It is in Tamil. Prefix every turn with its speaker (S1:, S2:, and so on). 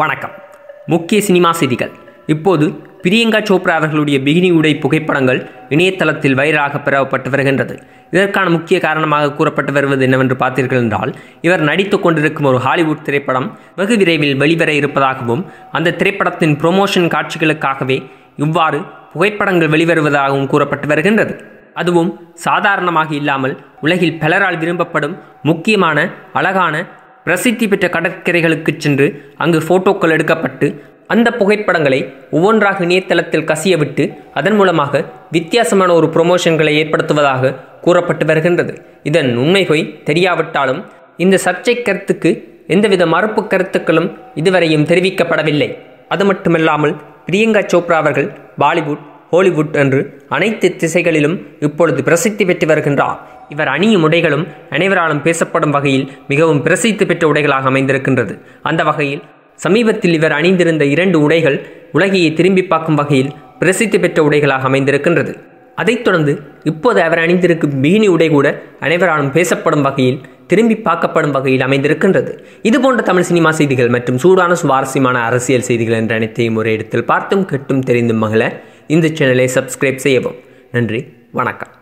S1: வணக்கம். முக்கிய சினிமா செய்திகள். இப்போது பிரியங்கா சோப்ரா அவர்களுடைய பிகினி உடை புகைப்படங்கள் இணையதளத்தில் வைரலாக பரவப்பட்டு வருகின்றது. இதற்கான முக்கிய காரணமாக கூறப்பட்டு வருவது என்னவென்று பார்த்தீர்கள் என்றால், இவர் நடித்து கொண்டிருக்கும் ஒரு ஹாலிவுட் திரைப்படம் வெகு விரைவில் வெளிவர இருப்பதாகவும், அந்த திரைப்படத்தின் ப்ரொமோஷன் காட்சிகளுக்காகவே இவ்வாறு புகைப்படங்கள் வெளிவருவதாகவும் கூறப்பட்டு வருகின்றது. அதுவும் சாதாரணமாக இல்லாமல் உலகில் பலரால் விரும்பப்படும் முக்கியமான அழகான பிரசித்தி பெற்ற கடற்கரைகளுக்கு சென்று அங்கு போட்டோக்கள் எடுக்கப்பட்டு அந்த புகைப்படங்களை ஒவ்வொன்றாக இணையதளத்தில் கசியவிட்டு அதன் மூலமாக வித்தியாசமான ஒரு ப்ரொமோஷன்களை ஏற்படுத்துவதாக கூறப்பட்டு வருகின்றது. இதன் உண்மை போய் தெரியாவிட்டாலும் இந்த சர்ச்சை கருத்துக்கு எந்தவித மறுப்பு கருத்துக்களும் இதுவரையும் தெரிவிக்கப்படவில்லை. அது மட்டுமல்லாமல் பிரியங்கா சோப்ரா அவர்கள் பாலிவுட், ஹாலிவுட் என்று அனைத்து திசைகளிலும் இப்பொழுது பிரசித்தி பெற்று வருகின்றார். இவர் அணியும் உடைகளும் அனைவராலும் பேசப்படும் வகையில் மிகவும் பிரசித்தி பெற்ற உடைகளாக அமைந்திருக்கின்றது. அந்த வகையில் சமீபத்தில் இவர் அணிந்திருந்த 2 உடைகள் உலகையை திரும்பி பார்க்கும் வகையில் பிரசித்தி பெற்ற உடைகளாக அமைந்திருக்கின்றது. அதைத் தொடர்ந்து இப்போது அவர் அணிந்திருக்கும் பிகினி உடை கூட அனைவராலும் பேசப்படும் வகையில், திரும்பி பார்க்கப்படும் வகையில் அமைந்திருக்கின்றது. இதுபோன்ற தமிழ் சினிமா செய்திகள் மற்றும் சூடான சுவாரஸ்யமான அரசியல் செய்திகள் என்ற அனைத்தையும் ஒரு இடத்தில் பார்த்தும் கேட்டும் தெரிந்தும் மகள இந்த சேனலை சப்ஸ்கிரைப் செய்யவும். நன்றி, வணக்கம்.